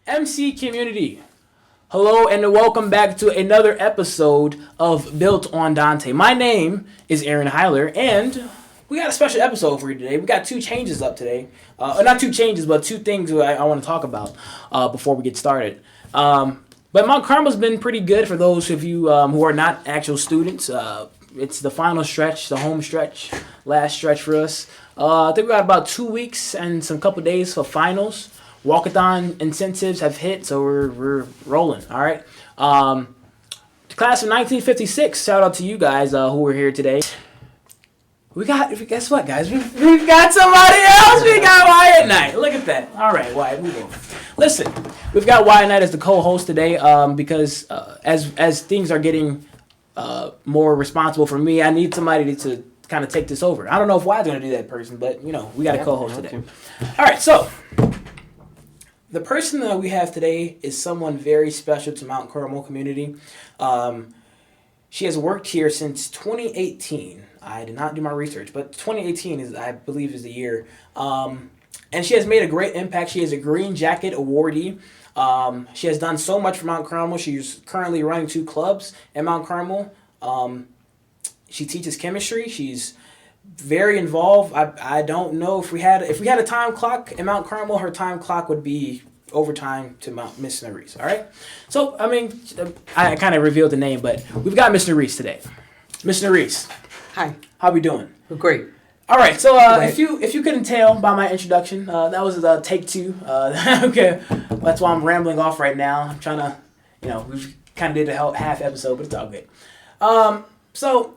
MC community, hello and welcome back to another episode of Built on Dante. My name is Aaron Hyler, and we got a special episode for you today. We got two changes up today. Not two changes, but two things I want to talk about before we get started. But Mount Carmel's been pretty good for those of you who are not actual students. It's the final stretch, the home stretch, last stretch for us. I think we got about 2 weeks and some couple days for finals. Walkathon incentives have hit, so we're rolling. All right. The class of 1956. Shout out to you guys who were here today. Guess what, guys? We've got somebody else. We got Wyatt Knight. Look at that. All right, Wyatt, move on. Listen, we've got Wyatt Knight as the co-host today because as things are getting more responsible for me, I need somebody to kind of take this over. I don't know if Wyatt's going to do that person, but, we got a co-host today. All right, so the person that we have today is someone very special to Mount Carmel community. She has worked here since 2018. I did not do my research, but 2018 I believe is the year. And she has made a great impact. She is a Green Jacket awardee. She has done so much for Mount Carmel. She's currently running 2 clubs in Mount Carmel. She teaches chemistry. She's very involved. I don't know if we had a time clock in Mount Carmel, her time clock would be overtime to Miss Norise. All right. So I kind of revealed the name, but we've got Miss Norise today. Miss Norise. Hi. How we doing? Great. All right. So if you couldn't tell by my introduction, that was take 2. Okay. That's why I'm rambling off right now. I'm trying to, we kind of did a half episode, but it's all good. So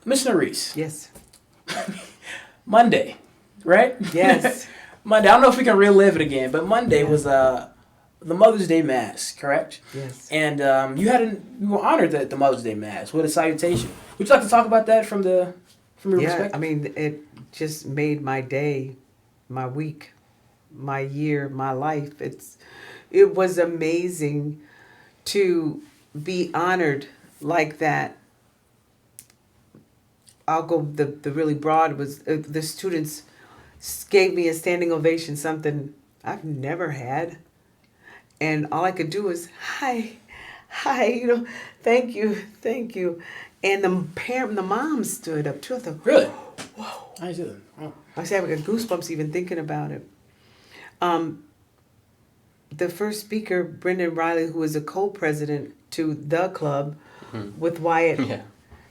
Miss Norise. Yes. Monday, right? Yes. Monday. I don't know if we can relive it again, but Monday was the Mother's Day Mass, correct? Yes. And you were honored at the Mother's Day Mass with a salutation. Would you like to talk about that from your perspective? I mean, it just made my day, my week, my year, my life. It was amazing to be honored like that. I'll go the really broad was the students gave me a standing ovation, something I've never had. And all I could do was, hi, thank you. And the mom stood up too. I thought, really? Whoa. I did. Oh. I said, I got goosebumps even thinking about it. The first speaker, Brendan Riley, who is a co-president to the club, with Wyatt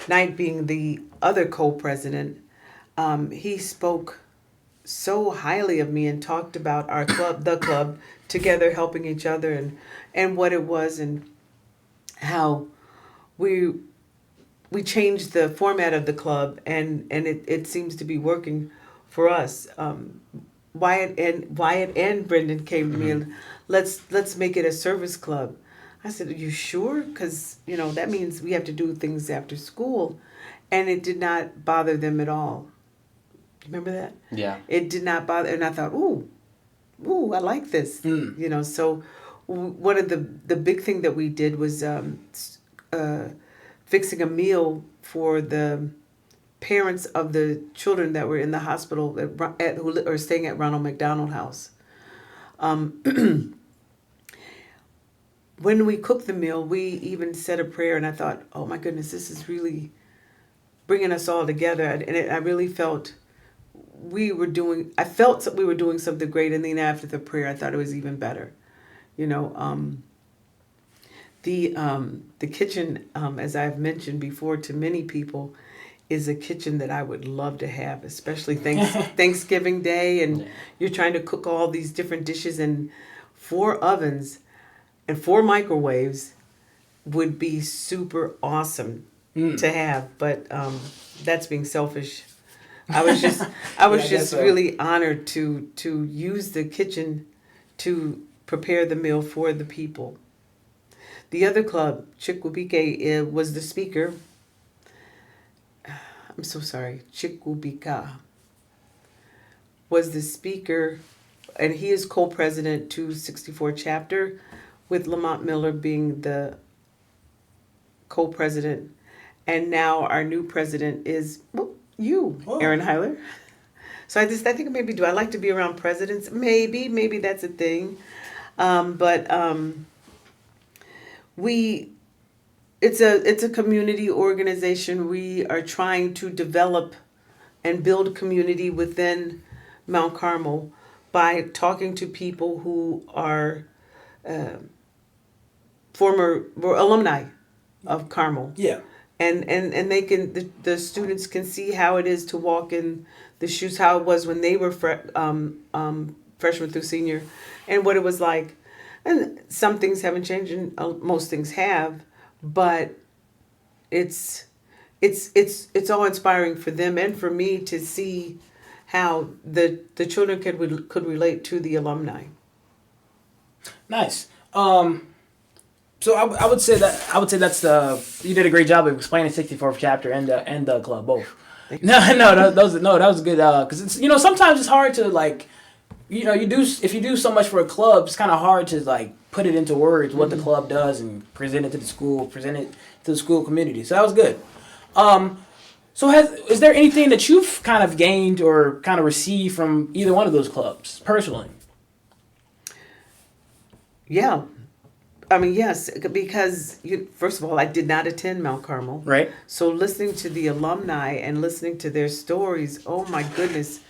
Knight being the other co-president, he spoke so highly of me and talked about our club, the club, together helping each other and what it was and how we changed the format of the club and it seems to be working for us. Wyatt and Brendan came to me and let's make it a service club. I said, are you sure? Because, that means we have to do things after school. And it did not bother them at all. Remember that? Yeah. It did not bother. And I thought, ooh, I like this. So one of the big thing that we did was fixing a meal for the parents of the children that were in the hospital who are staying at Ronald McDonald House. When we cooked the meal, we even said a prayer, and I thought, oh my goodness, this is really bringing us all together. And I really felt we were doing something great, and then after the prayer, I thought it was even better. The kitchen, as I've mentioned before to many people, is a kitchen that I would love to have, especially Thanksgiving Day, and you're trying to cook all these different dishes, and 4 ovens and 4 microwaves would be super awesome to have. But that's being selfish. I was just really honored to use the kitchen to prepare the meal for the people. The other club, Chikwubike, was the speaker. I'm so sorry. Chikwubika was the speaker, and he is co-president to 64 chapter, with Lamont Miller being the co-president. And now our new president is you, Aaron Hyler. So I think maybe, do I like to be around presidents? Maybe that's a thing. But it's a community organization. We are trying to develop and build community within Mount Carmel by talking to people who are were alumni of Carmel. Yeah. And they can the students can see how it is to walk in the shoes, how it was when they were freshman through senior, and what it was like. And some things haven't changed, and most things have, but it's all inspiring for them and for me to see how the children could relate to the alumni. Nice. So I would say that's you did a great job of explaining 64th chapter and the club both. That was good because it's sometimes it's hard to like if you do so much for a club, it's kind of hard to like put it into words what the club does and present it to the school community. So that was good. So is there anything that you've kind of gained or kind of received from either one of those clubs personally? Yeah. I mean, yes, because first of all, I did not attend Mount Carmel. Right. So listening to the alumni and listening to their stories, oh my goodness,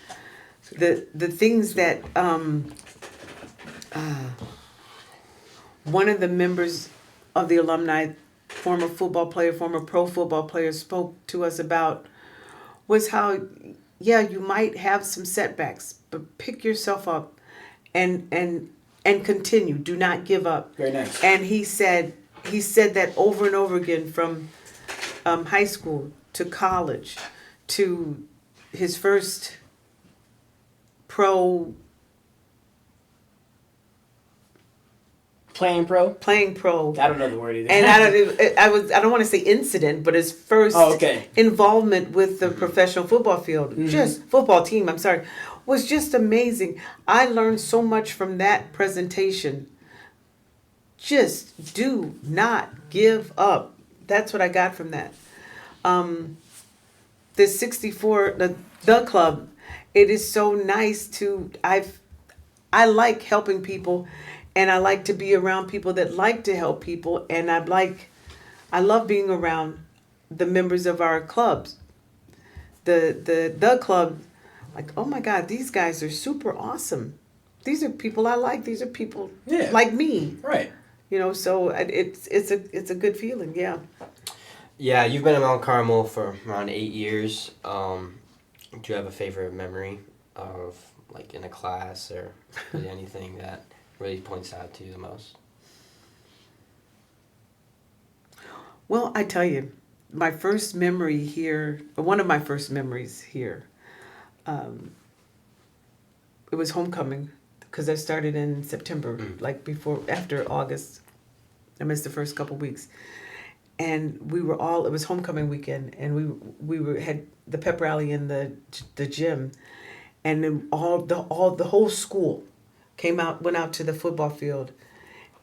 the things that one of the members of the alumni, former pro football player, spoke to us about was how, yeah, you might have some setbacks, but pick yourself up and continue. Do not give up. Very nice. And he said that over and over again, from high school to college to his first pro playing pro. I don't know the word either. And I don't want to say incident, but his first involvement with the professional football field, just football team. I'm sorry. Was just amazing. I learned so much from that presentation. Just do not give up. That's what I got from that. The 64, the club, it is so nice I like helping people, and I like to be around people that like to help people, and I love being around the members of our clubs. The club, like, oh my God, these guys are super awesome. These are people I like. These are people like me. Right. So it's a good feeling. Yeah. Yeah, you've been at Mount Carmel for around 8 years. Do you have a favorite memory of, like, in a class or anything that really points out to you the most? Well, I tell you, my first memory here, one of my first memories here, it was homecoming, because I started in September, after August. I missed the first couple weeks. And it was homecoming weekend, and we had the pep rally in the gym, and then the whole school went out to the football field,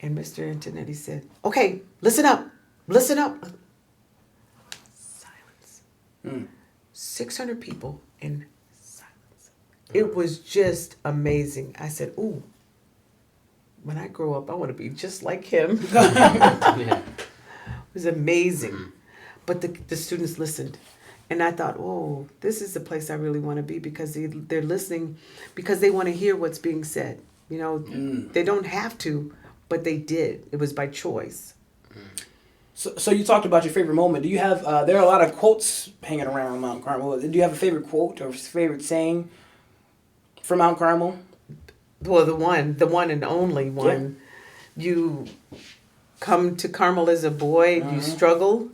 and Mr. Antonetti said, "Okay, listen up. Silence. 600 people in silence. It was just amazing. I said, ooh, when I grow up, I want to be just like him." It was amazing. But the students listened. And I thought, oh, this is the place I really want to be, because they're listening, because they want to hear what's being said. They don't have to, but they did. It was by choice. So you talked about your favorite moment. Do you have, there are a lot of quotes hanging around Mount Carmel. Do you have a favorite quote or favorite saying from Mount Carmel? Well, the one and only one. Yeah. You come to Carmel as a boy, you struggle,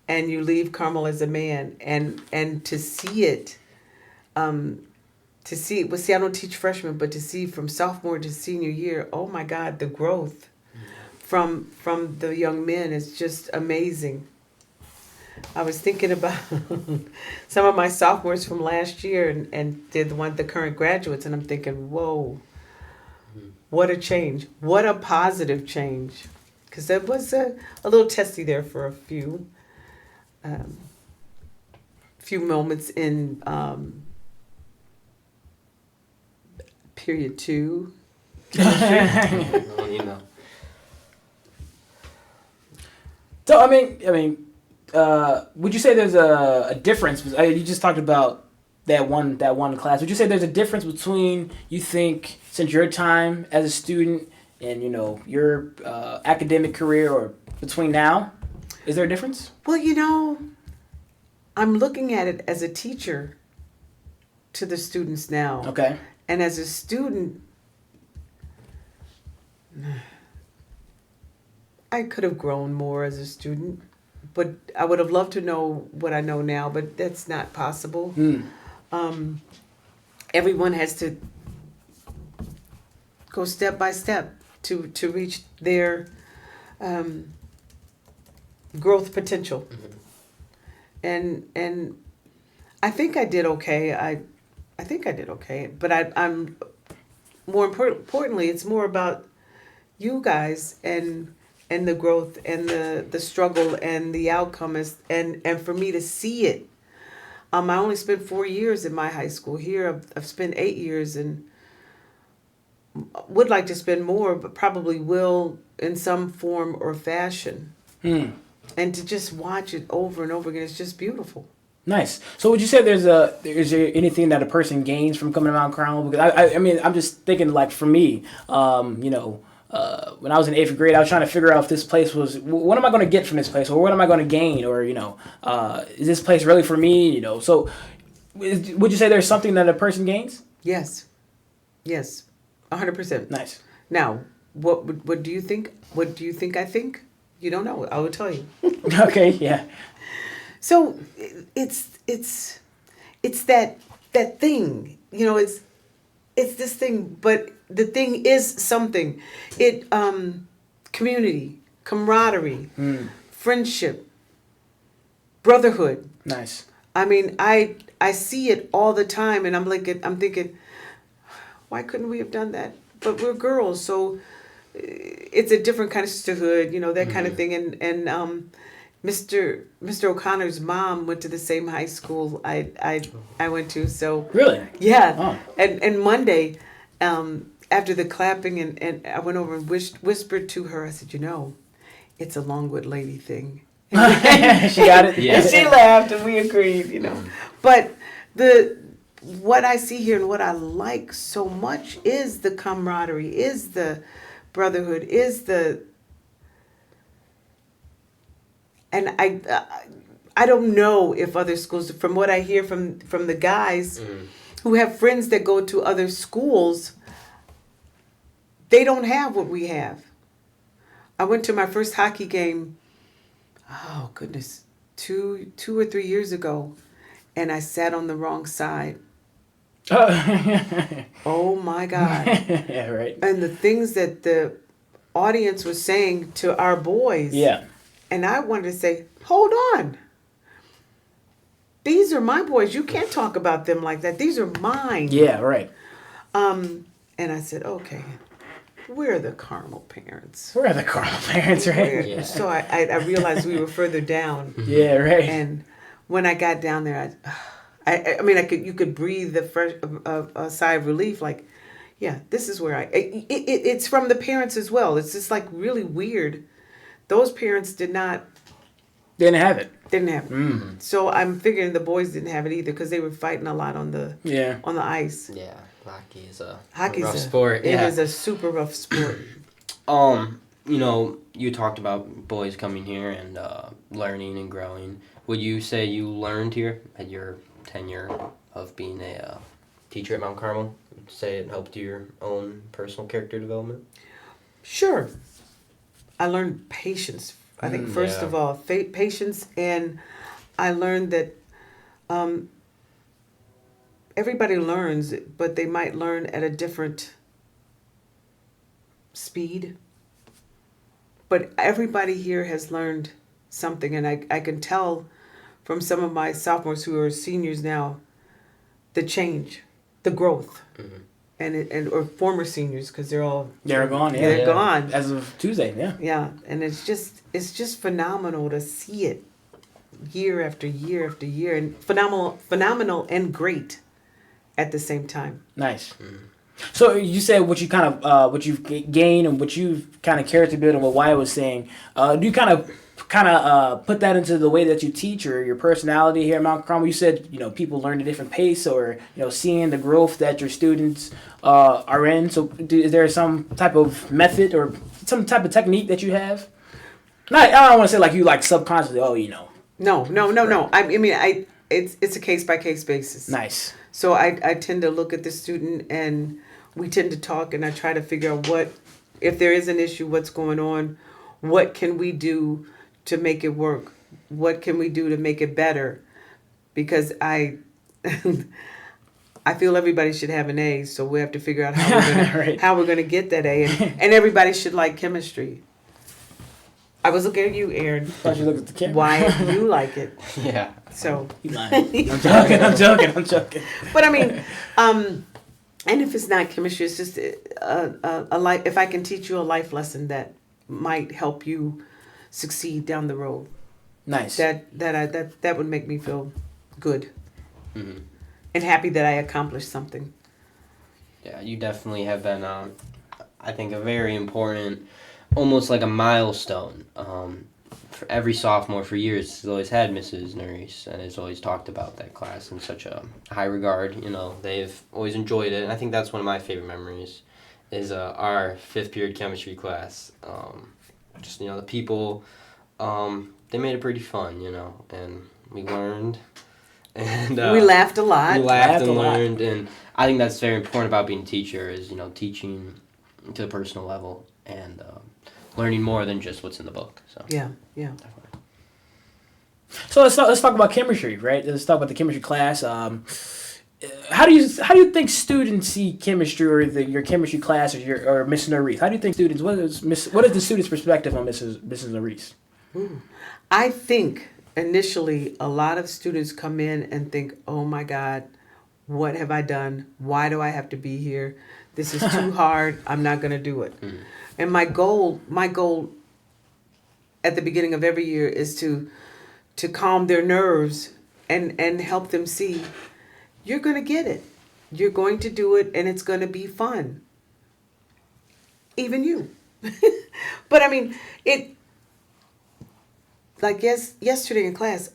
and you leave Carmel as a man. And to see it, I don't teach freshmen, but to see from sophomore to senior year, oh my God, the growth from the young men is just amazing. I was thinking about some of my sophomores from last year and the current graduates, and I'm thinking, whoa, what a change. What a positive change. Because there was a little testy there for a few moments in period 2. On email. So would you say there's a difference? You just talked about that one class. Would you say there's a difference between, you think, since your time as a student and your academic career, or between now? Is there a difference? Well, I'm looking at it as a teacher to the students now. Okay. And as a student, I could have grown more as a student, but I would have loved to know what I know now, but that's not possible. Everyone has to go step by step to reach their growth potential. And I think I did okay. I think I did okay, but I'm more importantly, it's more about you guys and the growth and the struggle and the outcome and for me to see it. I only spent 4 years in my high school. Here I've spent 8 years and would like to spend more, but probably will in some form or fashion. And to just watch it over and over again, it's just beautiful. Nice. So would you say is there anything that a person gains from coming to Mount Carmel? Because I'm just thinking, like, for me, when I was in 8th grade, I was trying to figure out if this place was, what am I going to get from this place, or what am I going to gain, or is this place really for me? So would you say there's something that a person gains? Yes, 100%. Nice. Now, what do you think? What do you think I think? You don't know. I will tell you. Okay. Yeah. So it's that thing, it's this thing, but the thing is something. It community, camaraderie, friendship, brotherhood. Nice. I see it all the time, and I'm thinking, why couldn't we have done that? But we're girls, so it's a different kind of sisterhood, that kind of thing. And Mr. O'Connor's mom went to the same high school I went to. So really, yeah. Oh. And Monday, after the clapping, and I went over and whispered to her. I said, it's a Longwood lady thing. She got it. Yeah. And she laughed, and we agreed. But what I see here and what I like so much is the camaraderie, is the brotherhood, is the. And I don't know if other schools, from what I hear from the guys who have friends that go to other schools, they don't have what we have. I went to my first hockey game, oh goodness, 2 or 3 years ago, and I sat on the wrong side. Oh my God. Yeah, right. And the things that the audience was saying to our boys. Yeah. And I wanted to say, hold on. These are my boys. You can't talk about them like that. These are mine. Yeah, right. And I said, okay, we're the Carmel parents. We're the Carmel parents, right? Yeah. So I realized we were further down. Yeah, right. And when I got down there, you could breathe a sigh of relief, like, yeah, this is where it's from the parents as well. It's just like really weird. Those parents didn't have it. Didn't have it. Mm. So I'm figuring the boys didn't have it either, because they were fighting a lot on the ice. Yeah, hockey is a Hockey's rough sport. It is a super rough sport. You talked about boys coming here and learning and growing. Would you say you learned here at your tenure of being a teacher at Mount Carmel? Would you say it helped your own personal character development? Sure. I learned patience. I think first of all, patience, and I learned that everybody learns, but they might learn at a different speed. But everybody here has learned something, and I can tell from some of my sophomores who are seniors now, the change, the growth. Mm-hmm. Or former seniors, because they're gone. Yeah, they're gone as of Tuesday. Yeah. Yeah, and it's just phenomenal to see it year after year after year, and phenomenal and great at the same time. Nice. So you said what you kind of what you've gained and what you've kind of character built and what Wyatt was saying. Do you kind of put that into the way that you teach or your personality here at Mount Carmel? You said people learn at a different pace, or seeing the growth that your students are in. So is there some type of method or some type of technique that you have? I don't want to say like you like subconsciously. No. I mean, it's a case by case basis. Nice. So I tend to look at the student and we tend to talk, and I try to figure out if there is an issue, what's going on, what can we do to make it work, what can we do to make it better, because I feel everybody should have an A, so we have to figure out how we're gonna get that A, and everybody should like chemistry. I was looking at you, Aaron. Thought you looked at the camera. Why you like it? Yeah. So You lying. I'm joking. But I mean, and if it's not chemistry, it's just a life. If I can teach you a life lesson that might help you succeed down the road, Nice. that would make me feel good Mm-hmm. and happy that I accomplished something. Yeah, you definitely have been, I think, a very important, almost like a milestone. For every sophomore for years has always had Mrs. Norise and has always talked about that class in such a high regard. They've always enjoyed it, and I think that's one of my favorite memories is our fifth period chemistry class. Just the people, they made it pretty fun, and we learned. And We laughed a lot. we laughed and a lot. learned, and I think that's very important about being a teacher is teaching to the personal level and learning more than just what's in the book. So Yeah. definitely. So let's talk about chemistry, right? Let's talk about the chemistry class. How do you think students see chemistry or your chemistry class or Miss Norise? How do you think students? What is the students' perspective on Mrs. Norise? I think initially a lot of students come in and think, "Oh my God, what have I done? Why do I have to be here? This is too hard. I'm not going to do it." Mm. And my goal at the beginning of every year is to calm their nerves and help them see you're going to get it. You're going to do it, and it's going to be fun. Even you. But I mean, yesterday in class,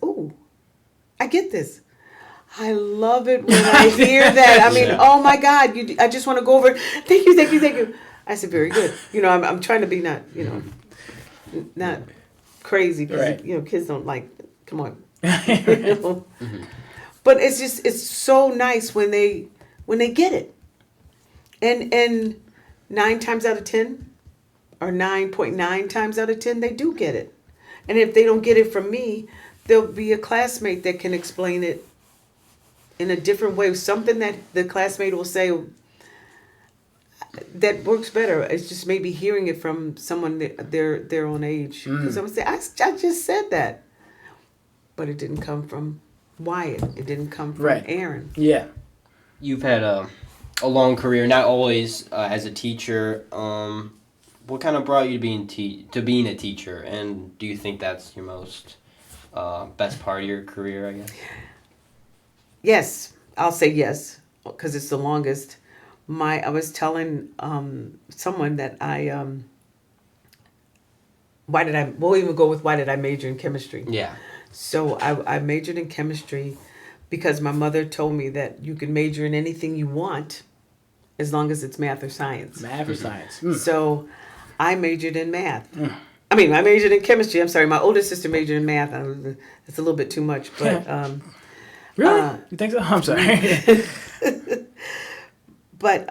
I get this. I love it when I hear that. I mean, Yeah. oh my God, I just want to go over. Thank you. I said, very good. I'm trying to be not crazy because Right. kids don't like. Come on. Mm-hmm. But it's so nice when they get it, and 9 times out of 10, or 9.9 times out of 10, they do get it. And if they don't get it from me, there'll be a classmate that can explain it in a different way. Something that the classmate will say that works better. It's just maybe hearing it from someone their own age. Because I'm gonna say, I just said that, but it didn't come from Wyatt. It didn't come from Right. Aaron. Yeah. You've had a long career, not always as a teacher. What kind of brought you to being a teacher, and do you think that's your most best part of your career? I guess. Yes, I'll say yes because it's the longest. I was telling someone that we'll even go with why did I major in chemistry. Yeah. So I majored in chemistry because my mother told me that you can major in anything you want as long as it's math or science. Math or science? So I majored in math. I mean, I majored in chemistry. I'm sorry, my older sister majored in math. It's a little bit too much, but Really? You think so? I'm sorry. but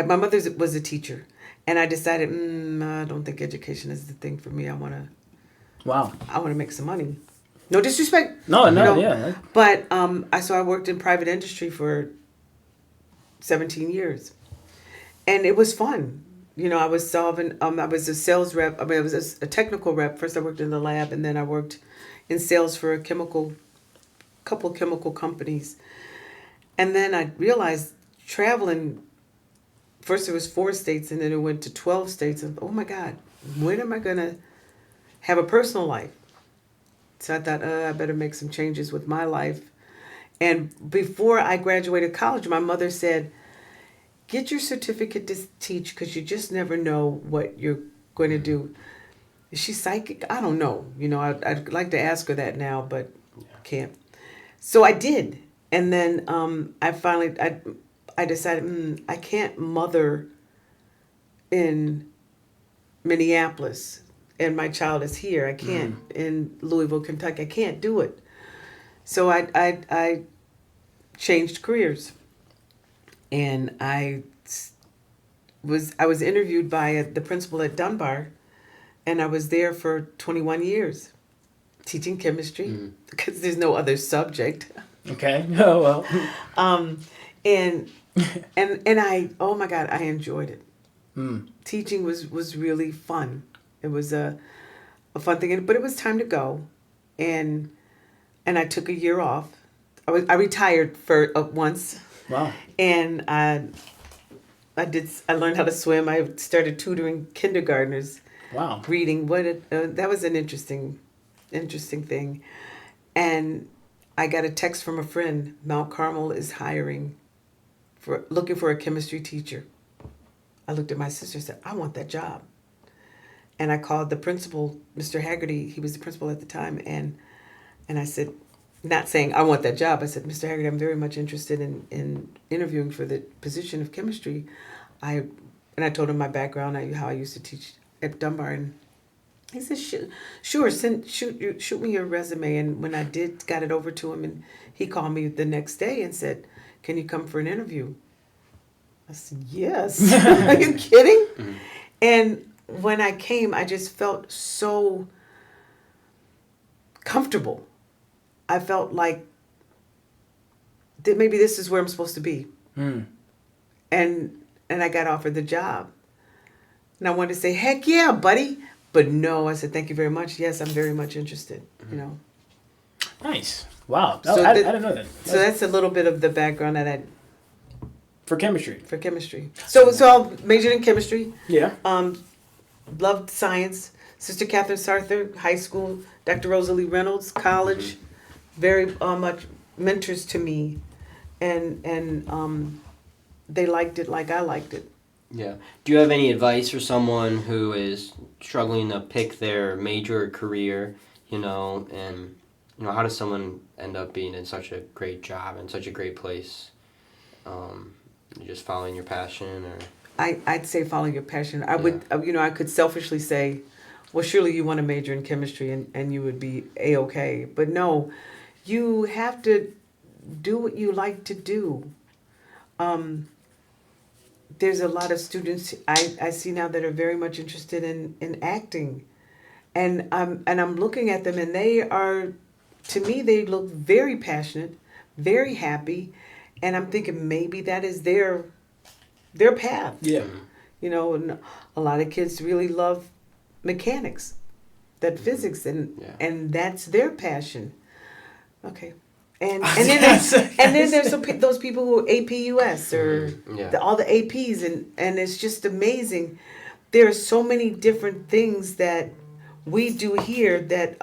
my mother was a teacher, and I decided I don't think education is the thing for me. I want Wow. to make some money. No disrespect. No, you yeah. But I worked in private industry for 17 years, and it was fun. I was solving. I was a sales rep. I was a technical rep. First, I worked in the lab, and then I worked in sales for a couple chemical companies. And then I realized traveling. First, it was 4 states, and then it went to 12 states. And oh my God, when am I gonna have a personal life? So I thought, I better make some changes with my life. And before I graduated college, my mother said, get your certificate to teach because you just never know what you're going to do. Is she psychic? I don't know. I'd like to ask her that now, but can't. So I did. And then I decided I can't mother in Minneapolis and my child is here. I can't in Louisville, Kentucky. I can't do it. So I changed careers. And I was interviewed by the principal at Dunbar, and I was there for 21 years teaching chemistry because there's no other subject. Okay. Oh well. And I, oh my God, I enjoyed it. Teaching was really fun. It was a fun thing, but it was time to go, and I took a year off. I retired for once. Wow. And I learned how to swim. I started tutoring kindergartners. Wow. Reading. That was an interesting thing. And I got a text from a friend. Mount Carmel is looking for a chemistry teacher. I looked at my sister and said, I want that job. And I called the principal, Mr. Haggerty. He was the principal at the time. And I said, not saying I want that job. I said, Mr. Haggerty, I'm very much interested in interviewing for the position of chemistry. I told him my background, how I used to teach at Dunbar, and he said, sure, shoot me your resume. And when I got it over to him, and he called me the next day and said, can you come for an interview? I said, yes. Are you kidding? Mm-hmm. And when I came, I just felt so comfortable. I felt like that maybe this is where I'm supposed to be. And I got offered the job. And I wanted to say, heck yeah, buddy. But no, I said, thank you very much. Yes, I'm very much interested, Nice. Wow. So I didn't know that. So that's a little bit of the background that I... For chemistry. So I majored in chemistry. Yeah. Loved science. Sister Catherine Sarthur, high school. Dr. Rosalie Reynolds, college. Very much mentors to me. And they liked it like I liked it. Yeah. Do you have any advice for someone who is struggling to pick their major or career, and, how does someone end up being in such a great job and such a great place? Just following your passion, or? I'd say follow your passion. I would, I could selfishly say, well, surely you want to major in chemistry and you would be A-okay. But no, you have to do what you like to do. There's a lot of students I see now that are very much interested in acting. And I'm looking at them, and they look very passionate, very happy. And I'm thinking maybe that is their path. Yeah. And a lot of kids really love mechanics, physics, and that's their passion. Okay. And then there's those people who are APUS or all the APs, and it's just amazing. There are so many different things that we do here that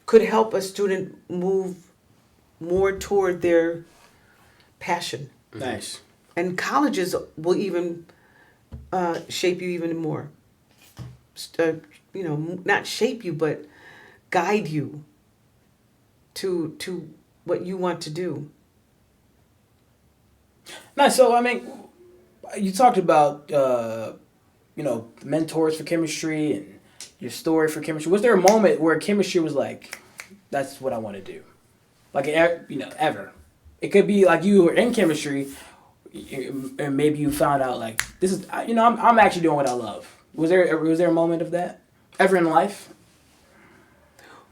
could help a student move more toward their passion. Nice. And colleges will even shape you even more. Not shape you, but guide you to what you want to do. Nice. So, you talked about, mentors for chemistry and your story for chemistry. Was there a moment where chemistry was like, that's what I want to do? Like, ever. It could be like you were in chemistry and maybe you found out like, this is, I'm actually doing what I love. Was there a moment of that ever in life?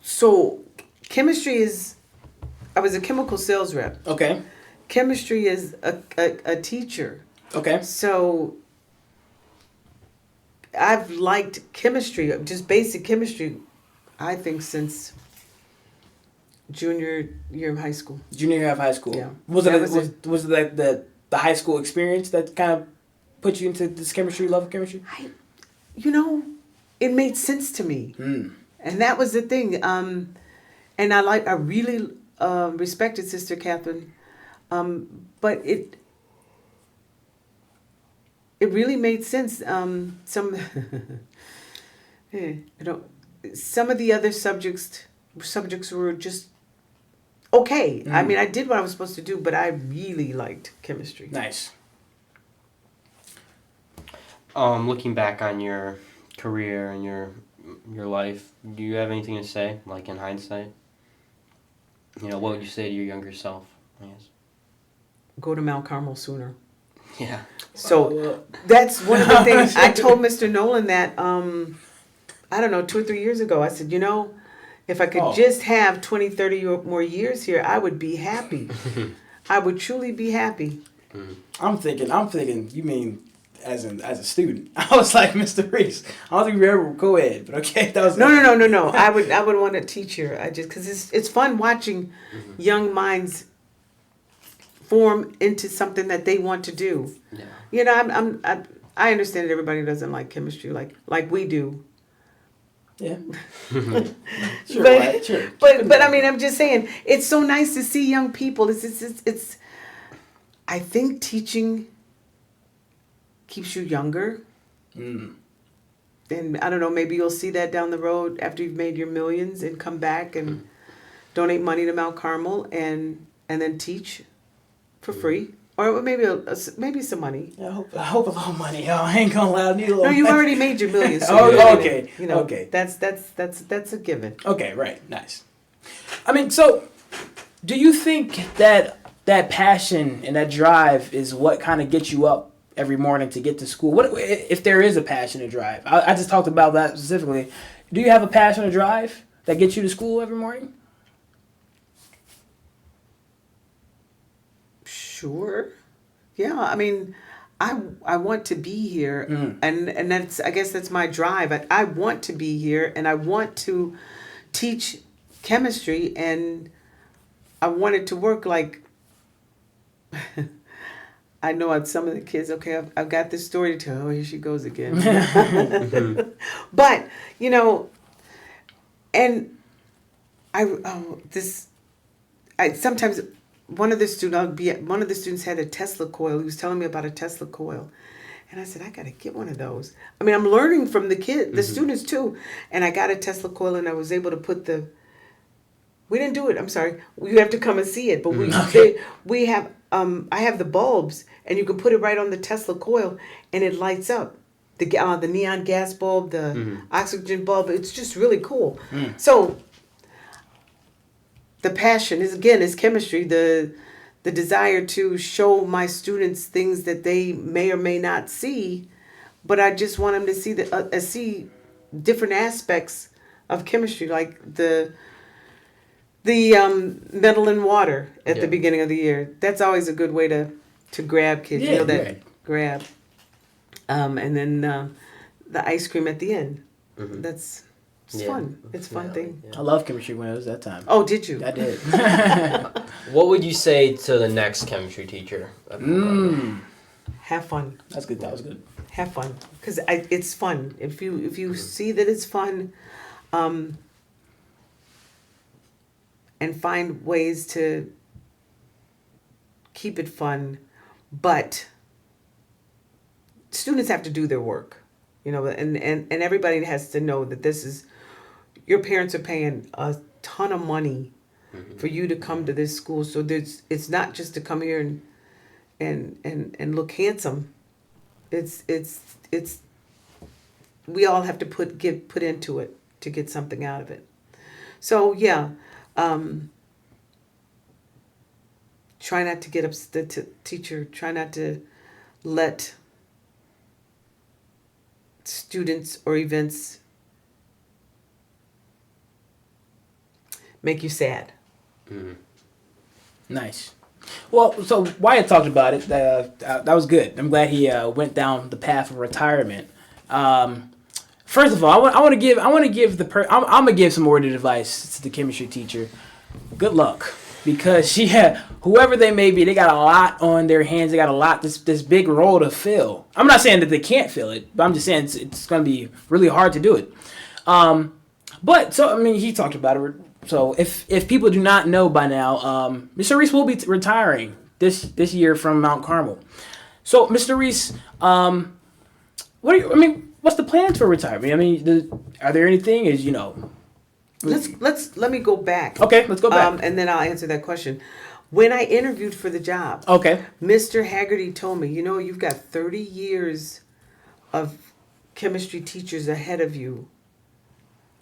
So chemistry I was a chemical sales rep. Okay. Chemistry is a teacher. Okay. So I've liked chemistry, just basic chemistry, I think since junior year of high school. Junior year of high school. Yeah. Was it the high school experience that kind of put you into this love of chemistry? It made sense to me. And that was the thing. And And I really respected Sister Catherine, but it really made sense. Some some of the other subjects were just okay. I mean, I did what I was supposed to do, but I really liked chemistry. Nice. Looking back on your career and your life, do you have anything to say, like in hindsight? What would you say to your younger self? I guess. Go to Mount Carmel sooner. Yeah. So that's one of the things I told Mr. Nolan that I don't know 2 or 3 years ago. I said, if I could just have 20, 30 more years here, I would be happy. I would truly be happy. I'm thinking. You mean as a student? I was like, Mr. Reese. I don't think we ever co-ed, but okay, that was No. I would want a teacher. Because it's fun watching young minds form into something that they want to do. Yeah. I understand that everybody doesn't like chemistry like we do. Yeah. Sure, right? Sure. But I mean, I'm just saying, it's so nice to see young people. It's I think teaching keeps you younger. And I don't know, maybe you'll see that down the road after you've made your millions and come back and donate money to Mount Carmel and then teach for free. Or maybe some money. Yeah, I hope a little money. I ain't gonna lie. I need a little. No, you already made your millions. So okay. Okay. That's a given. Okay, right. Nice. I mean, so do you think that passion and that drive is what kind of gets you up every morning to get to school? What if there is a passion and drive? I just talked about that specifically. Do you have a passion or drive that gets you to school every morning? Sure. Yeah, I mean, I want to be here, and I guess that's my drive. I want to be here, and I want to teach chemistry, and I want it to work like. I know some of the kids. Okay, I've got this story to tell. Oh, here she goes again. But and I sometimes. One of the students had a Tesla coil. He was telling me about a Tesla coil. And I said, I got to get one of those. I mean, I'm learning from the students too. And I got a Tesla coil and I was able to put we didn't do it. I'm sorry. You have to come and see it. But we have, I have the bulbs and you can put it right on the Tesla coil and it lights up. The neon gas bulb, the oxygen bulb. It's just really cool. So, the passion is chemistry, the desire to show my students things that they may or may not see, but I just want them to see see different aspects of chemistry, like the metal in water at the beginning of the year. That's always a good way to grab kids. Yeah, grab, and then the ice cream at the end. It's fun. It's a fun thing. Yeah. I love chemistry when it was that time. Oh, did you? I did. What would you say to the next chemistry teacher? Have fun. That's good. That was good. Have fun, because it's fun. If you see that it's fun, and find ways to keep it fun, but students have to do their work, and everybody has to know that this is. Your parents are paying a ton of money for you to come to this school, so it's not just to come here and look handsome. It's we all have to put into it to get something out of it. So yeah, try not to get upset. The teacher, try not to let students or events make you sad. Nice. Well, so Wyatt talked about it. That was good. I'm glad he went down the path of retirement. First of all, I'm gonna give some worded advice to the chemistry teacher. Good luck, because whoever they may be, they got a lot on their hands. They got a lot, this big role to fill. I'm not saying that they can't fill it, but I'm just saying it's gonna be really hard to do it. But so I mean, he talked about it. So if people do not know by now, Mr. Reese will be retiring this year from Mount Carmel. So, Mr. Reese, what's the plans for retirement? I mean, are there anything? Let me go back. Okay, let's go back. And then I'll answer that question. When I interviewed for the job, Okay. Mr. Haggerty told me, you've got 30 years of chemistry teachers ahead of you,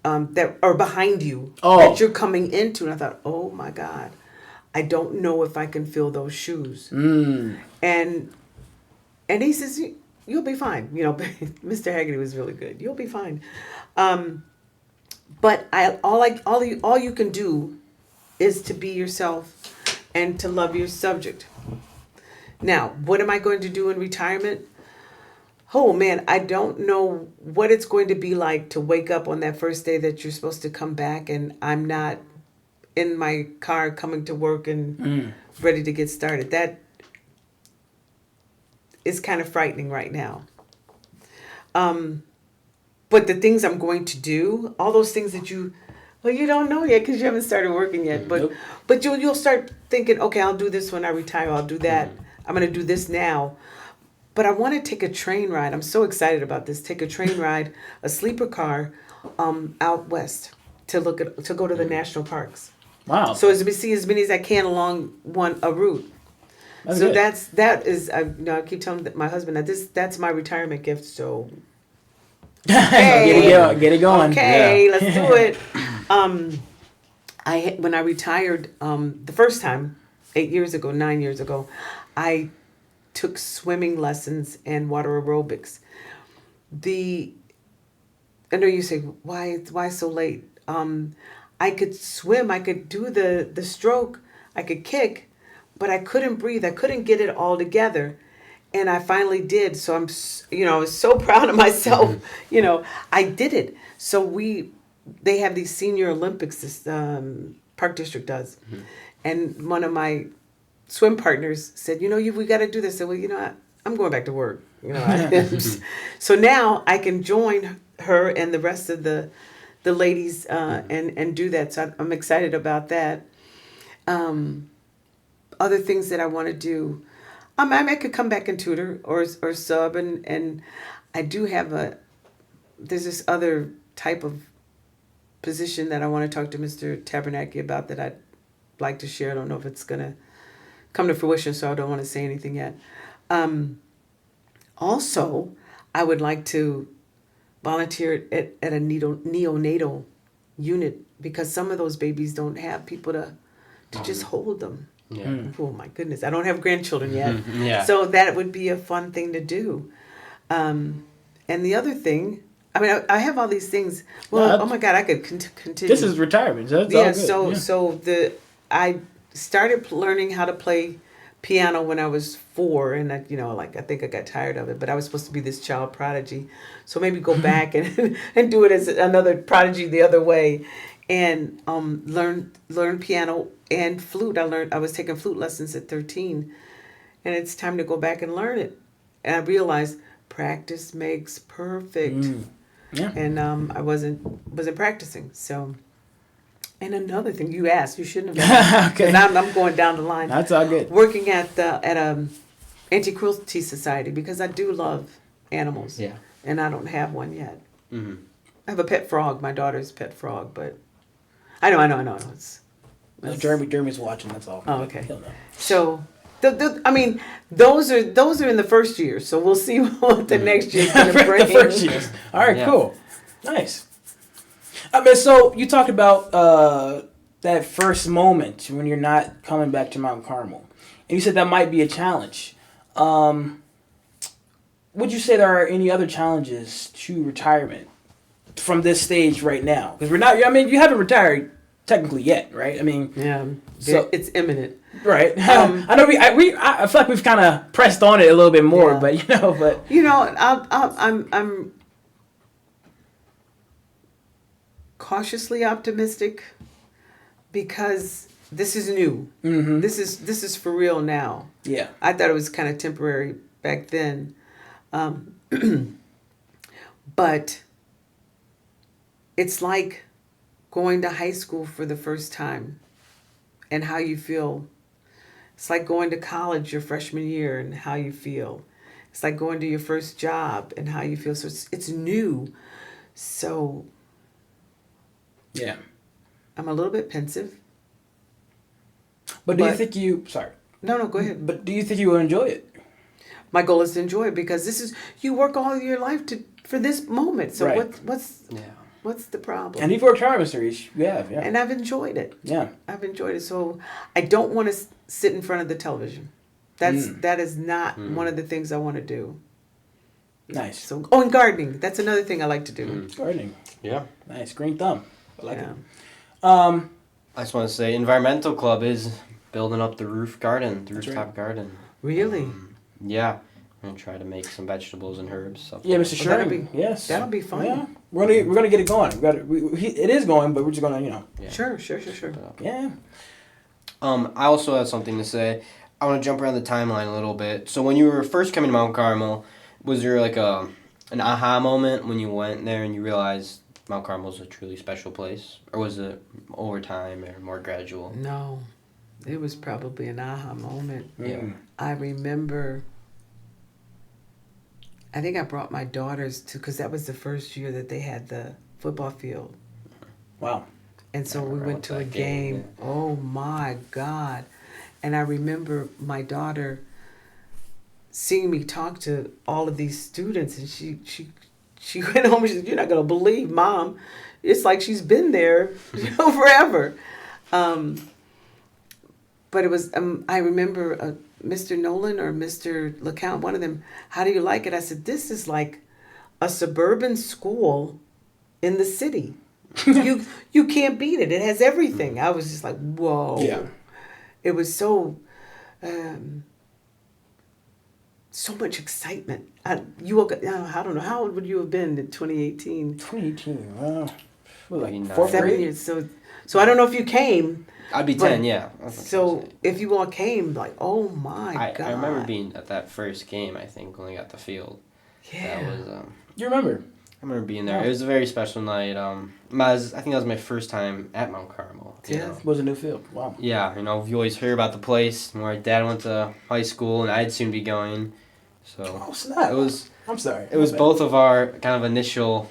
that are behind you, that you're coming into. And I thought, oh my God, I don't know if I can fill those shoes. And he says, you'll be fine. Mr. Haggerty was really good. You'll be fine. But all you can do is to be yourself and to love your subject. Now, what am I going to do in retirement? Oh man, I don't know what it's going to be like to wake up on that first day that you're supposed to come back and I'm not in my car coming to work and ready to get started. That is kind of frightening right now. But the things I'm going to do, all those things that you don't know yet because you haven't started working yet. But you'll start thinking, okay, I'll do this when I retire. I'll do that. I'm going to do this now. But I want to take a train ride. I'm so excited about this. Take a train ride, a sleeper car, out west to go to the national parks. Wow. So as many as I can along a route. That's so good. that is I keep telling my husband that that's my retirement gift. So get it going. Okay, let's do it. When I retired the first time 9 years ago, I took swimming lessons and water aerobics. I know you say why so late. I could swim. I could do the stroke. I could kick, but I couldn't breathe. I couldn't get it all together. And I finally did. So I was so proud of myself. I did it. So they have these senior Olympics this Park District does. And one of my swim partners said, we got to do this. I said, well, I'm going back to work. So now I can join her and the rest of the ladies and do that. So I'm excited about that. Other things that I want to do. I could come back and tutor or sub, and I do have there's this other type of position that I want to talk to Mr. Tabernacki about that I'd like to share. I don't know if it's going to come to fruition, so I don't want to say anything yet. Also, I would like to volunteer at a neonatal unit because some of those babies don't have people to just hold them. Yeah. Oh my goodness, I don't have grandchildren yet. Yeah. So that would be a fun thing to do. And the other thing, I have all these things. Well, oh my God, I could continue. This is retirement. So that's all good. So I started learning how to play piano when I was 4, and I think I got tired of it. But I was supposed to be this child prodigy, so maybe go back and do it as another prodigy the other way, and learn piano and flute. I was taking flute lessons at 13, and it's time to go back and learn it. And I realized practice makes perfect. Yeah. And I wasn't practicing. So, and another thing you asked, you shouldn't have asked. Okay. And I'm going down the line. That's all good. Working at anti-cruelty society because I do love animals. Yeah. And I don't have one yet. Mm-hmm. I have a pet frog, my daughter's pet frog, but I know. Jeremy's watching. That's all. Oh, okay. He'll know. So, those are in the first year. So we'll see what the next year's going to bring. The first years. All right, cool. Nice. So you talked about that first moment when you're not coming back to Mount Carmel, and you said that might be a challenge. Would you say there are any other challenges to retirement from this stage right now? Because we're not. You haven't retired technically yet, right? Yeah. So it's imminent. Right. I know I feel like we've kind of pressed on it a little bit more, but I'm cautiously optimistic because this is new. Mm-hmm. This is for real now. Yeah. I thought it was kind of temporary back then. But it's like going to high school for the first time and how you feel. It's like going to college your freshman year and how you feel. It's like going to your first job and how you feel. So it's new. So Yeah. I'm a little bit pensive. But do you think you... Sorry. No, go ahead. But do you think you will enjoy it? My goal is to enjoy it because you work all your life for this moment. So Right. what's the problem? And you've worked hard, Mr. Reach. You have, yeah. And I've enjoyed it. Yeah. I've enjoyed it. So I don't want to sit in front of the television. That is not one of the things I want to do. Nice. So and gardening. That's another thing I like to do. Gardening. Yeah. Nice. Green thumb. I like Yeah. it. I just want to say, environmental club is building up the rooftop right. garden. Really? Yeah, I'm gonna try to make some vegetables and herbs. Stuff Yeah, like Mr. that. Sherman. Yes. That'll be fun. Yeah. We're gonna get it going. It is going, but we're just gonna, Yeah. Sure. Yeah. I also have something to say. I want to jump around the timeline a little bit. So when you were first coming to Mount Carmel, was there like an aha moment when you went there and you realized Mount Carmel is a truly special place, or was it over time or more gradual? No, it was probably an aha moment. Yeah. I remember. I think I brought my daughters because that was the first year that they had the football field. Wow. And so we remember went to a that game, game. Oh my God. And I remember my daughter seeing me talk to all of these students, and she went home and she said, "You're not going to believe, Mom. It's like she's been there forever." But it was, I remember Mr. Nolan or Mr. LeCount, one of them, "How do you like it?" I said, "This is like a suburban school in the city. You can't beat it. It has everything." I was just like, whoa. Yeah. It was so much excitement. You woke up, I don't know, how old would you have been in 2018? 2018. Wow. What, like Maybe 4th 7 grade? years. So I don't know if you came. I'd be But- 10, yeah. So if you all came, like, oh my God. I remember being at that first game, I think, when they got the field. Yeah. That was, You remember? I remember being there. Yeah. It was a very special night. I think that was my first time at Mount Carmel. You Yeah. know. It was a new field. Wow. Yeah, you know, you always hear about the place. My dad went to high school, and I'd soon be going. So Oh, snap. it was I'm sorry. it was My bad. both of our kind of initial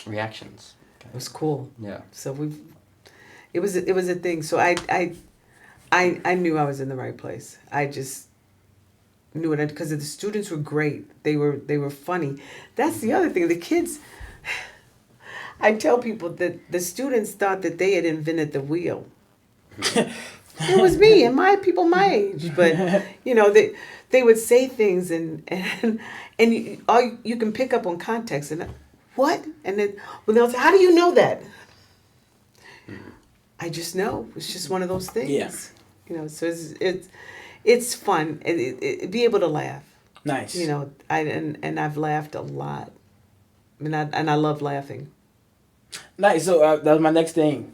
reactions. It was cool. Yeah. So it was a thing. So I knew I was in the right place. I just knew it because the students were great. They were funny. That's the other thing. The kids. I tell people that the students thought that they had invented the wheel. It was me and my people my age, but they would say things and you can pick up on context and what, and then when they'll say, "How do you know that?" I just know. It's just one of those things. Yeah. So it's fun and be able to laugh. Nice. And I've laughed a lot. I love laughing. Nice. So that was my next thing.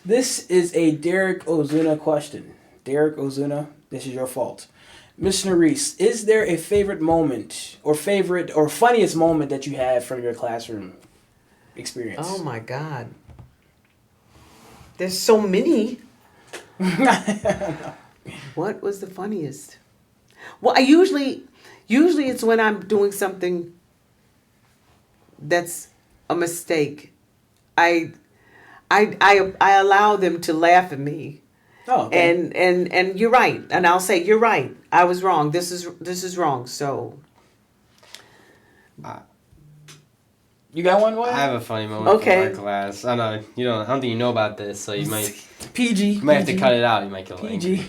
This is a Derek Ozuna question. Derek Ozuna, this is your fault. Ms. Norise, is there a favorite moment or funniest moment that you had from your classroom experience? Oh my God. There's so many. What was the funniest? Well, I usually it's when I'm doing something that's a mistake. I allow them to laugh at me. Oh, okay. And you're right. And I'll say, "You're right. I was wrong. This is wrong." So You got one, Wyatt? I have a funny moment Okay. from my class. I don't think you know about this, so you might PG. have to cut it out. You might kill it. PG.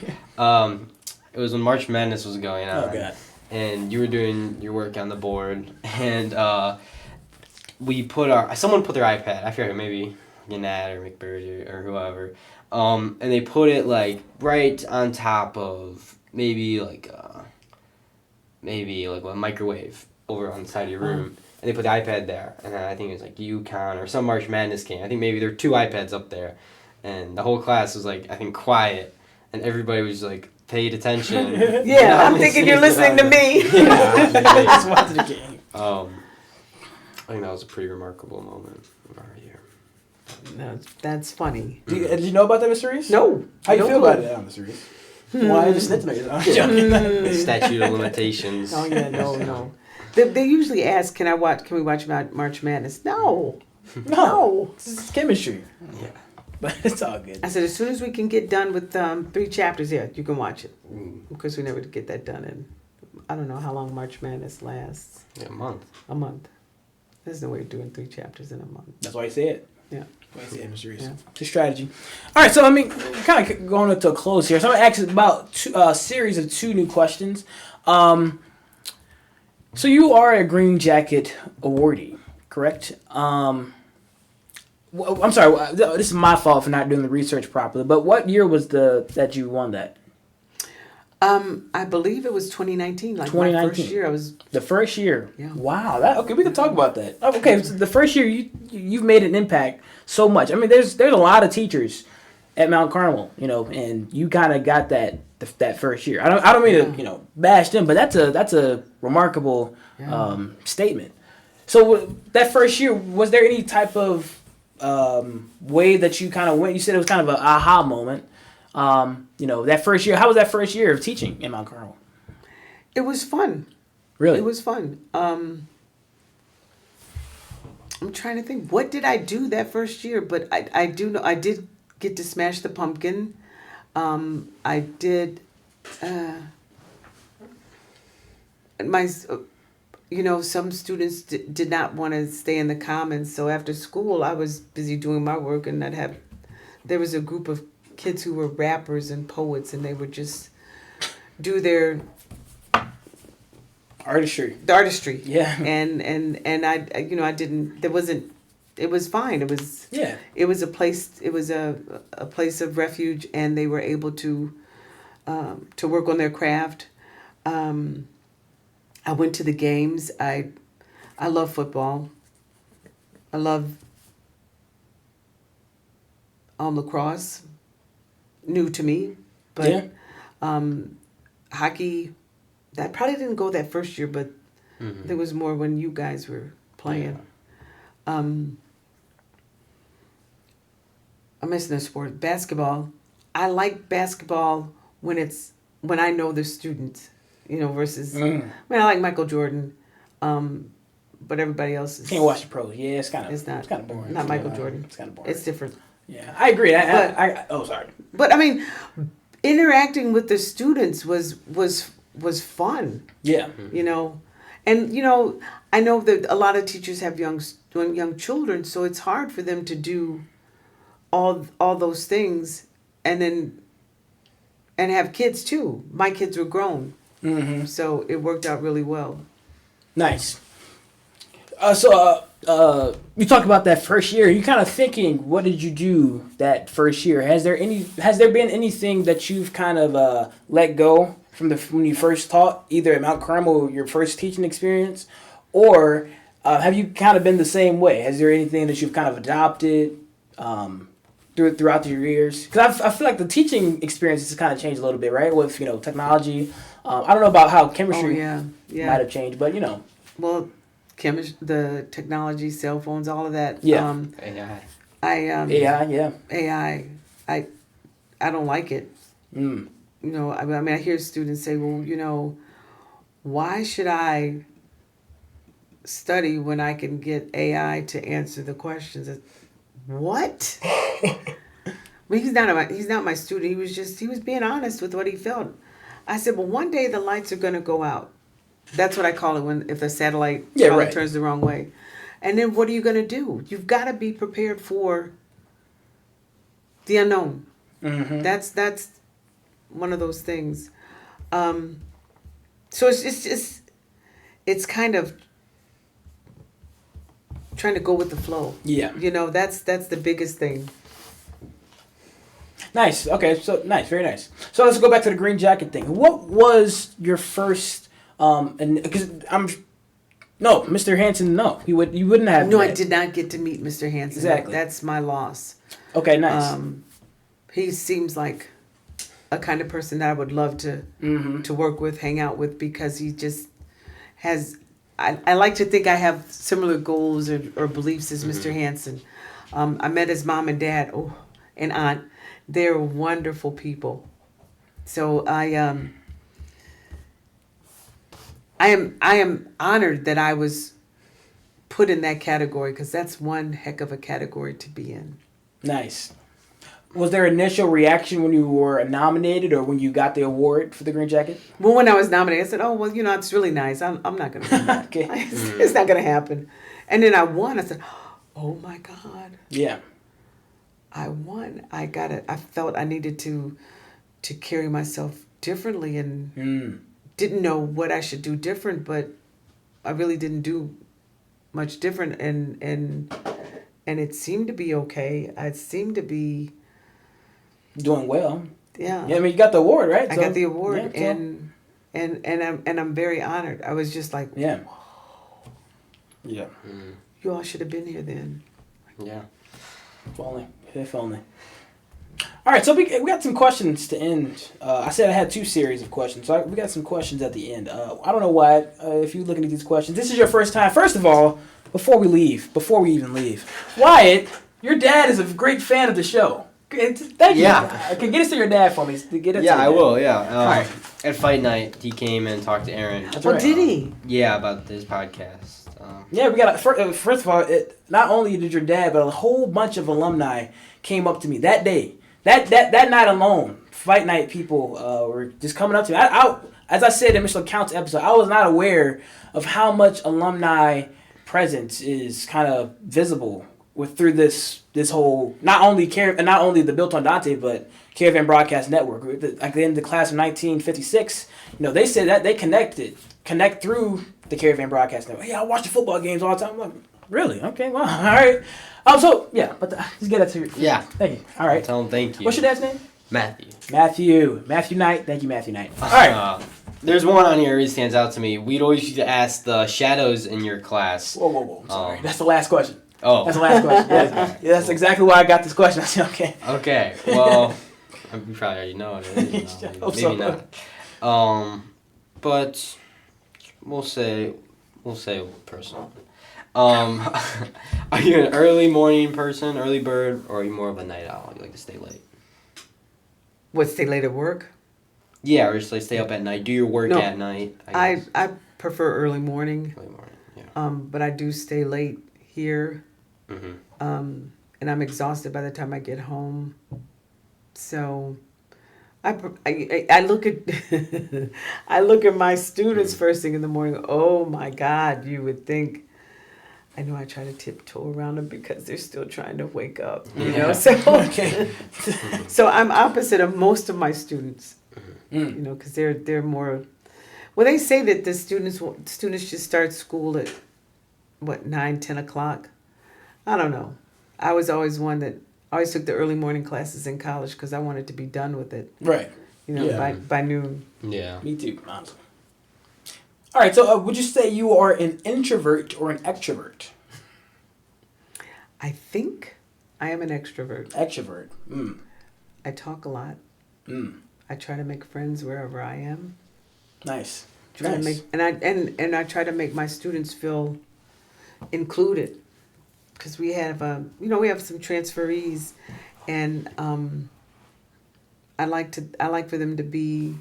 It was when March Madness was going on. Oh, God. And you were doing your work on the board, and someone put their iPad. I forget, maybe Gannett or McBird or whoever. And they put it like right on top of maybe like a microwave over on the side of your room. And they put the iPad there, and I think it was like UConn or some March Madness game. I think maybe there were 2 iPads up there, and the whole class was like, I think, quiet, and everybody was like paid attention. yeah, I'm thinking you're listening to me. Just watching the game. I think that was a pretty remarkable moment of our year. No, that's funny. Did you know about that, Mr. Reese? No. How you no feel clue. about it, Mr. Reese? Why you just snitching on you? I'm joking. Statute of limitations. Oh yeah, no. They usually ask, Can we watch March Madness? No. No. It's chemistry. Yeah. But it's all good. I said, as soon as we can get done with 3 chapters, yeah, you can watch it. Of course, we never get that done in, I don't know how long March Madness lasts. Yeah, a month. A month. There's no way of doing 3 chapters in a month. That's why you say it. Yeah. That's why you say it, Mr. Reese. Yeah. It's a strategy. All right, so we're kind of going up to a close here. So I'm going to ask about a series of 2 new questions. So you are a Green Jacket awardee, correct? I'm sorry, this is my fault for not doing the research properly, but what year was that you won that? I believe it was 2019. Like 2019. my first year, I was. The first year. Yeah. Wow. Okay, we can talk about that. Okay, so the first year you've made an impact so much. I mean, there's a lot of teachers at Mount Carmel, and you kind of got that first year. I don't mean to bash them, but that's a remarkable statement. So that first year, was there any type of way that you kind of went? You said it was kind of an aha moment. That first year. How was that first year of teaching in Mount Carmel? It was fun. Really? It was fun. I'm trying to think. What did I do that first year? But I do know I did get to smash the pumpkin. I did. Some students did not want to stay in the commons. So after school, I was busy doing my work, and there was a group of kids who were rappers and poets, and they would just do their artistry. Yeah. And I didn't. There wasn't. It was fine. It was. Yeah. It was a place. It was a place of refuge, and they were able to work on their craft. I went to the games. I love football. I love lacrosse. New to me, but hockey. That probably didn't go that first year, but there was more when you guys were playing. Yeah. I'm missing a sport. Basketball. I like basketball when I know the students, versus. I mean, I like Michael Jordan, but everybody else is. Can't watch the pros. Yeah, it's kind of boring. Not Michael Jordan. It's kind of boring. It's different. Yeah, I agree. Sorry. But I mean, interacting with the students was fun. Yeah. And I know that a lot of teachers have young children, so it's hard for them to do all those things, and have kids too. My kids were grown, so it worked out really well. Nice. You talk about that first year. You kind of thinking, what did you do that first year? Has there been anything that you've kind of let go from when you first taught, either at Mount Carmel, your first teaching experience, or have you kind of been the same way? Has there anything that you've kind of adopted throughout your years? Because I feel like the teaching experience has kind of changed a little bit, right? With technology. I don't know about how chemistry might have changed, but Well. The technology, cell phones, all of that. Yeah. AI. AI. I don't like it. I hear students say, well, why should I study when I can get AI to answer the questions? What? He's not my student. He was being honest with what he felt. I said, well, one day the lights are going to go out. That's what I call it if the satellite turns the wrong way. And then what are you going to do? You've got to be prepared for the unknown. Mm-hmm. That's one of those things. So it's kind of trying to go with the flow. Yeah. That's the biggest thing. Nice. Okay. So nice. Very nice. So let's go back to the green jacket thing. What was your first? Because Mr. Hansen, no, you wouldn't have. No, I did not get to meet Mr. Hansen. Exactly. That's my loss. Okay, nice. He seems like a kind of person that I would love to work with, hang out with, because he just has. I like to think I have similar goals or beliefs as Mr. Hansen. I met his mom and dad, and aunt. They're wonderful people. So I am honored that I was put in that category, because that's one heck of a category to be in. Nice. Was there initial reaction when you were nominated or when you got the award for the Green Jacket? Well, when I was nominated, I said, "Oh, well, it's really nice. I'm not going to do that. Okay. It's not going to happen." And then I won. I said, "Oh my God, Yeah. I won. I got it. I felt I needed to carry myself differently, and didn't know what I should do different, but I really didn't do much different, and it seemed to be okay. I seemed to be Doing well. yeah. Yeah, I mean, you got the award, right? I got the award, yeah, and I'm very honored. I was just like, yeah. Yeah. you all should have been here then. Yeah. If only. All right, so we got some questions to end. I said I had 2 series of questions, so we got some questions at the end. I don't know why. If you're looking at these questions, this is your first time. First of all, before we even leave, Wyatt, your dad is a great fan of the show. Thank you. Yeah. Okay, get us to your dad for me. I will. Yeah. Alright. At Fight Night, he came and talked to Aaron. That's Oh, right. did he? Yeah, about this podcast. Yeah, we got. First of all, not only did your dad, but a whole bunch of alumni came up to me that day. That night alone, Fight Night people were just coming up to me. As I said in Michelin Counts episode, I was not aware of how much alumni presence is kind of visible through this whole not only the Built on Dante, but Caravan Broadcast Network. Like in the class of 1956, they said that they connect through the Caravan Broadcast Network. Yeah, I watch the football games all the time. I'm like, really? Okay, well, all right. So yeah, but just get that to your Thank you. All right. Tell him thank you. What's your dad's name? Matthew. Matthew Knight. Thank you, Matthew Knight. All right. There's one on here that really stands out to me. We'd always used to ask the shadows in your class. Whoa. I'm sorry. That's the last question. Oh. That's the last question. Yeah, that's exactly why I got this question. I said, okay. Okay. Well, you probably already know it. Maybe not. But we'll say personal. Are you an early morning person, early bird, or are you more of a night owl? You like to stay late? What, stay late at work? Yeah, or just like stay up at night. Do your work at night. I prefer early morning. Early morning. Yeah. But I do stay late here. Mm-hmm. And I'm exhausted by the time I get home. So I look at I look at my students first thing in the morning. Oh my God, you would think. I know I try to tiptoe around them because they're still trying to wake up. So so I'm opposite of most of my students. Because they're more. Well, they say that the students should start school at 9, 10 o'clock. I don't know. I was always one that always took the early morning classes in college because I wanted to be done with it. Right. By noon. Yeah. Me too. Honestly. All right. So, would you say you are an introvert or an extrovert? I think I am an extrovert. Extrovert. I talk a lot. I try to make friends wherever I am. Nice. And I try to make my students feel included, because we have some transferees, and I like for them to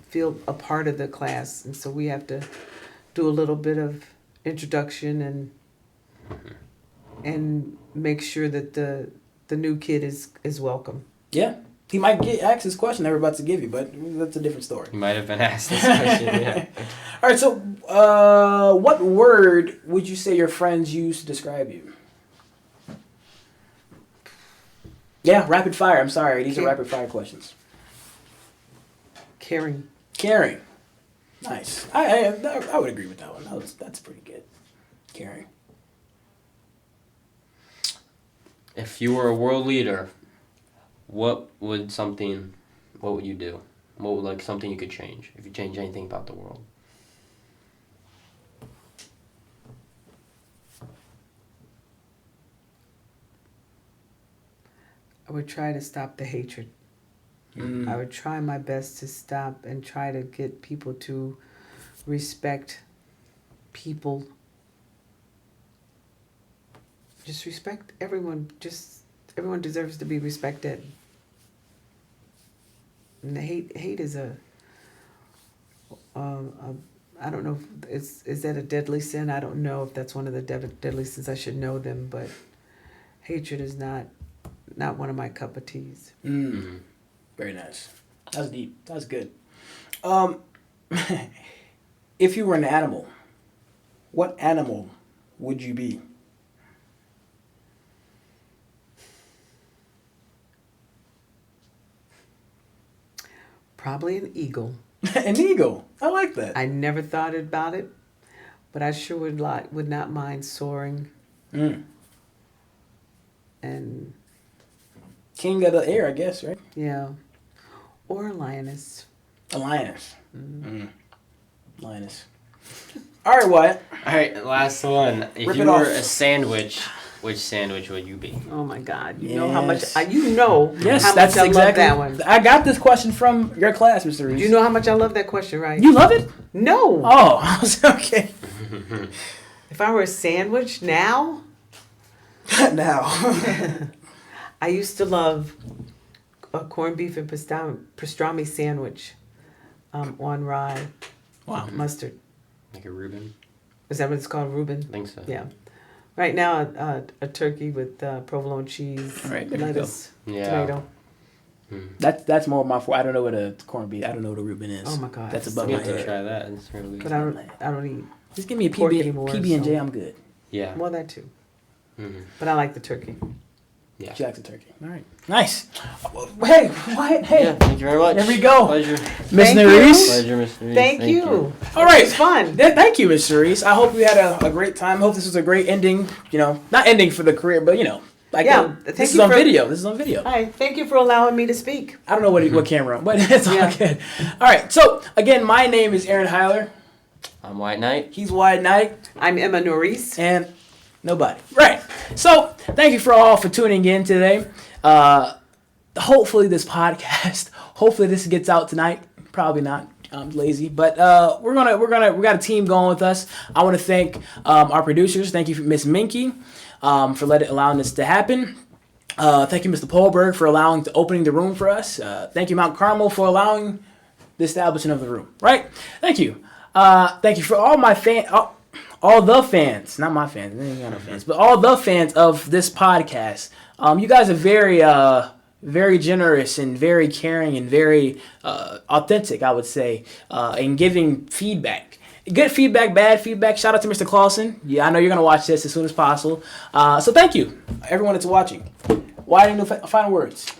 feel a part of the class, and so we have to do a little bit of introduction and make sure that the new kid is welcome. Yeah. He might ask this question they're about to give you, but that's a different story. You might have been asked this question, yeah. All right, so what word would you say your friends use to describe you? Yeah, rapid fire. I'm sorry. These are rapid fire questions. Caring. Nice. I would agree with that one. That's pretty good. Caring. If you were a world leader, what would you do? What would something you could change if you change anything about the world? I would try to stop the hatred. I would try my best to stop and try to get people to respect people. Just respect everyone. Just everyone deserves to be respected. And the hate is I don't know if is that a deadly sin? I don't know if that's one of the deadly sins. I should know them, but hatred is not one of my cup of teas. Very nice. That was deep. That was good. If you were an animal, what animal would you be? Probably an eagle. An eagle. I like that. I never thought about it, but I sure would not mind soaring. And King of the air, I guess, right? yeah, or a lioness. A lioness. Lioness. All right, Wyatt. All right, last one. If Rip you it were off. a sandwich, which sandwich would you be? Oh my God! You Yes. know how much you know Yes, how that's much I exactly. love that one. I got this question from your class, Mr. Reese. You know how much I love that question, right? You love it? No. Oh, I was okay. If I were a sandwich now, Now. I used to love a corned beef and pastrami sandwich on rye mustard. Like a Reuben? Is that what it's called, Reuben? I think so. Yeah. Right now, a turkey with provolone cheese, All right, there you go. lettuce, Yeah. tomato. That's more of my. I don't know what a corned beef. I don't know what a Reuben is. Oh my God. That's it's above You my have to head. try that. It's really But I don't eat. Just give me a pork PB, anymore, PB&J. so- I'm good. Yeah. Well, that too. Mm-hmm. But I like the turkey. Yeah. Jackson turkey. All right. Nice. Hey, Wyatt. Hey. Yeah, thank you very much. There we go. Pleasure. Miss Thank you. Norise. Pleasure, Mr. Reese. Thank you. All right. It was fun. Thank you, Miss Reese. I hope you had a great time. Hope this was a great ending. You know, not ending for the career, but like Yeah, this thank is you on for- video. This is on video. Hi. Thank you for allowing me to speak. I don't know what camera, but it's all Yeah. good. All right. So again, my name is Aaron Hyler. I'm Wyatt Knight. He's Wyatt Knight. I'm Emma Norise. And nobody. Right. So thank you for all for tuning in today. Hopefully this podcast, hopefully this gets out tonight. Probably not. I'm lazy, but we got a team going with us. I want to thank our producers. Thank you, Miss Minky, for allowing this to happen. Thank you, Mr. Polberg, for opening the room for us. Thank you, Mount Carmel, for allowing the establishment of the room. Right. Thank you. Thank you for all the fans, not my fans, they ain't got no fans, but all the fans of this podcast. You guys are very generous and very caring and very authentic, I would say, in giving feedback. Good feedback, bad feedback. Shout out to Mr. Clausen. Yeah, I know you're going to watch this as soon as possible. So thank you, everyone that's watching. Why any final words?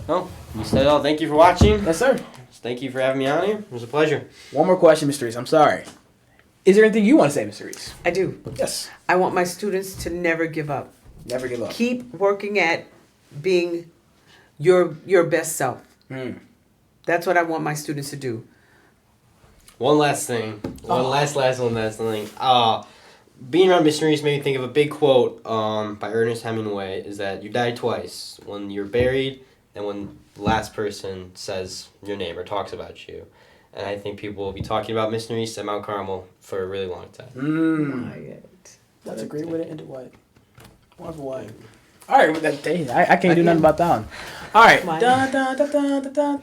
Oh, you said it all. Thank you for watching. Yes, sir. Thank you for having me on here. It was a pleasure. One more question, Mr. Reese. I'm sorry. Is there anything you want to say, Mr. Reese? I do. Yes. I want my students to never give up. Never give up. Keep working at being your best self. That's what I want my students to do. One last thing. One last thing. Being around Mr. Reese made me think of a big quote by Ernest Hemingway, is that you die twice, when you're buried and when the last person says your name or talks about you. And I think people will be talking about Mr. Reese at Mount Carmel for a really long time. That's a great way to end it, Wyatt. Wonderful, Wyatt. All right, I can't do nothing about that one. All right. Wyatt. Dun, dun, dun, dun, dun, dun.